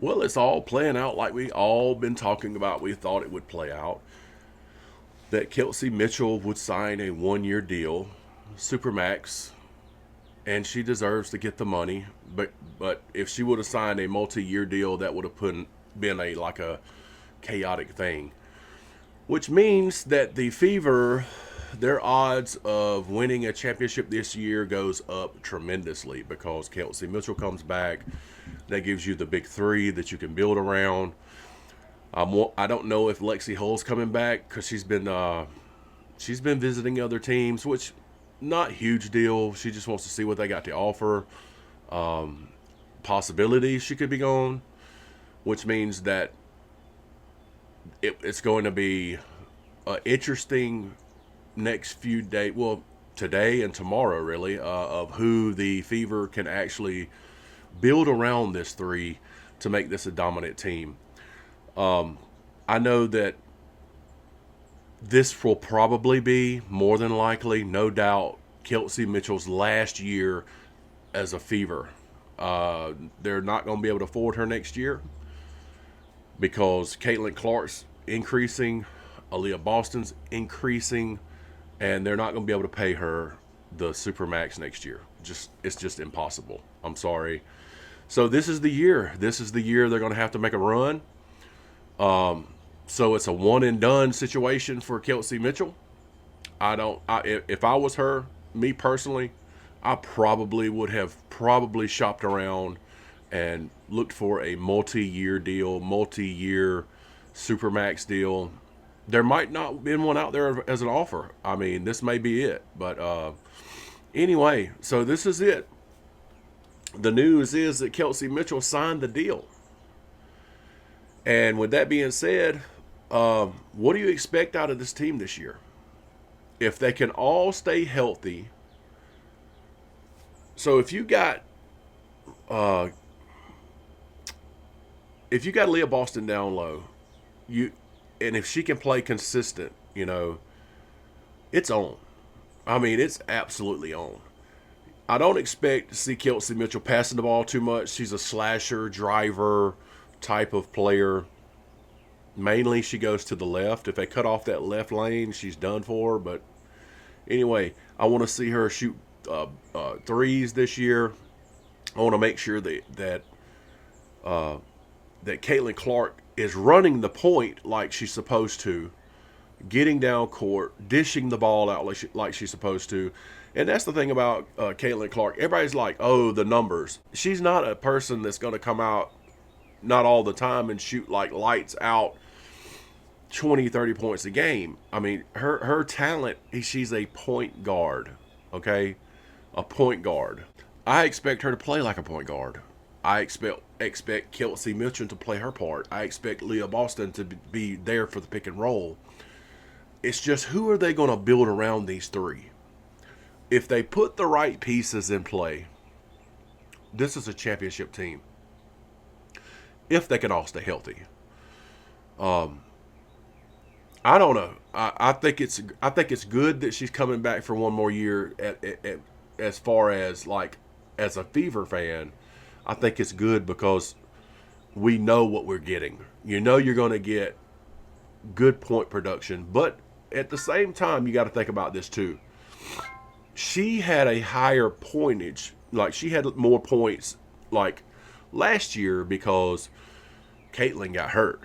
Well, it's all playing out like we all been talking about. We thought it would play out. That Kelsey Mitchell would sign a 1 year deal, Supermax, and she deserves to get the money. But if she would have signed a multi-year deal, that would have been a chaotic thing. Which means that the Fever, their odds of winning a championship this year goes up tremendously because Kelsey Mitchell comes back. That gives you the big three that you can build around. I don't know if Lexi Hull's coming back because she's been visiting other teams, which not huge deal. She just wants to see what they got to offer. Possibility she could be gone, which means that it's going to be an interesting next few days. Well, today and tomorrow, really, of who the Fever can actually build around this three to make this a dominant team. I know that this will probably be more than likely, no doubt, Kelsey Mitchell's last year as a Fever. They're not going to be able to afford her next year because Caitlin Clark's increasing, Aaliyah Boston's increasing, and they're not going to be able to pay her the Supermax next year. It's just impossible. I'm sorry. So this is the year. This is the year they're going to have to make a run. So it's a one and done situation for Kelsey Mitchell. If I was her, me personally, I probably would have shopped around and looked for a multi-year deal, multi-year Supermax deal. There might not have been one out there as an offer. I mean, this may be it. But anyway, so this is it. The news is that Kelsey Mitchell signed the deal. And with that being said, what do you expect out of this team this year? If they can all stay healthy. So uh, if you got Leah Boston down low, and if she can play consistent, it's on. I mean, it's absolutely on. I don't expect to see Kelsey Mitchell passing the ball too much. She's a slasher, driver type of player. Mainly, she goes to the left. If they cut off that left lane, she's done for. But anyway, I want to see her shoot threes this year. I want to make sure that Caitlin Clark is running the point like she's supposed to, getting down court, dishing the ball out like she's supposed to. And that's the thing about Caitlin Clark. Everybody's like, oh, the numbers. She's not a person that's going to come out not all the time and shoot like lights out 20, 30 points a game. I mean, her talent, she's a point guard, okay? A point guard. I expect her to play like a point guard. I expect Kelsey Mitchell to play her part. I expect Leah Boston to be there for the pick and roll. It's just who are they going to build around these three? If they put the right pieces in play, this is a championship team. If they can all stay healthy. I don't know. I think it's good that she's coming back for one more year. As far as like as a Fever fan, I think it's good because we know what we're getting. You're going to get good point production, but at the same time, you got to think about this too. She had a higher pointage, like she had more points, like last year because Caitlin got hurt.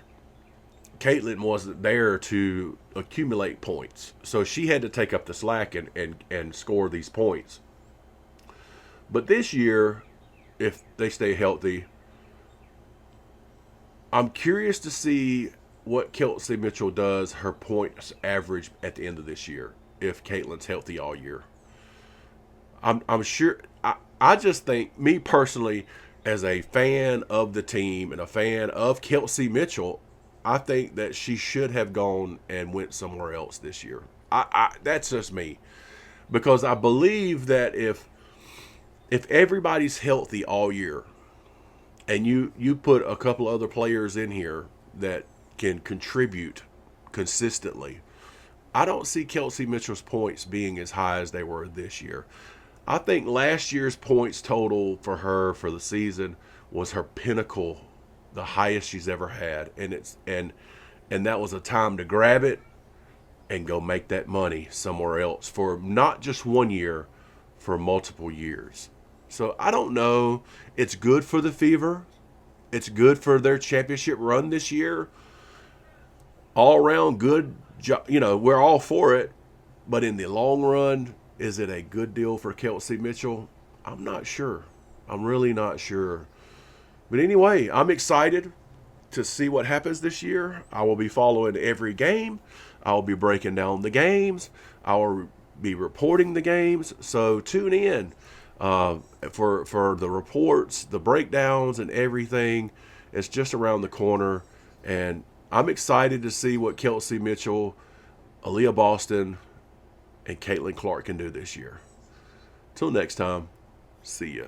Caitlin wasn't there to accumulate points, so she had to take up the slack and score these points. But this year, if they stay healthy, I'm curious to see what Kelsey Mitchell does, her points average at the end of this year, if Caitlin's healthy all year. I'm sure. I just think, me personally, as a fan of the team and a fan of Kelsey Mitchell, I think that she should have gone and went somewhere else this year. That's just me, because I believe that if everybody's healthy all year, and you put a couple other players in here that can contribute consistently, I don't see Kelsey Mitchell's points being as high as they were this year. I think last year's points total for her for the season was her pinnacle the highest she's ever had, and that was a time to grab it and go make that money somewhere else for not just 1 year, for multiple years. So I don't know. It's good for the Fever. It's good for their championship run this year. All around good job. We're all for it. But in the long run, is it a good deal for Kelsey Michell? I'm not sure. I'm really not sure. But anyway, I'm excited to see what happens this year. I will be following every game. I will be breaking down the games. I will be reporting the games. So tune in for the reports, the breakdowns, and everything. It's just around the corner. And I'm excited to see what Kelsey Michell, Aaliyah Boston, and Caitlin Clark can do this year. Till next time, see ya.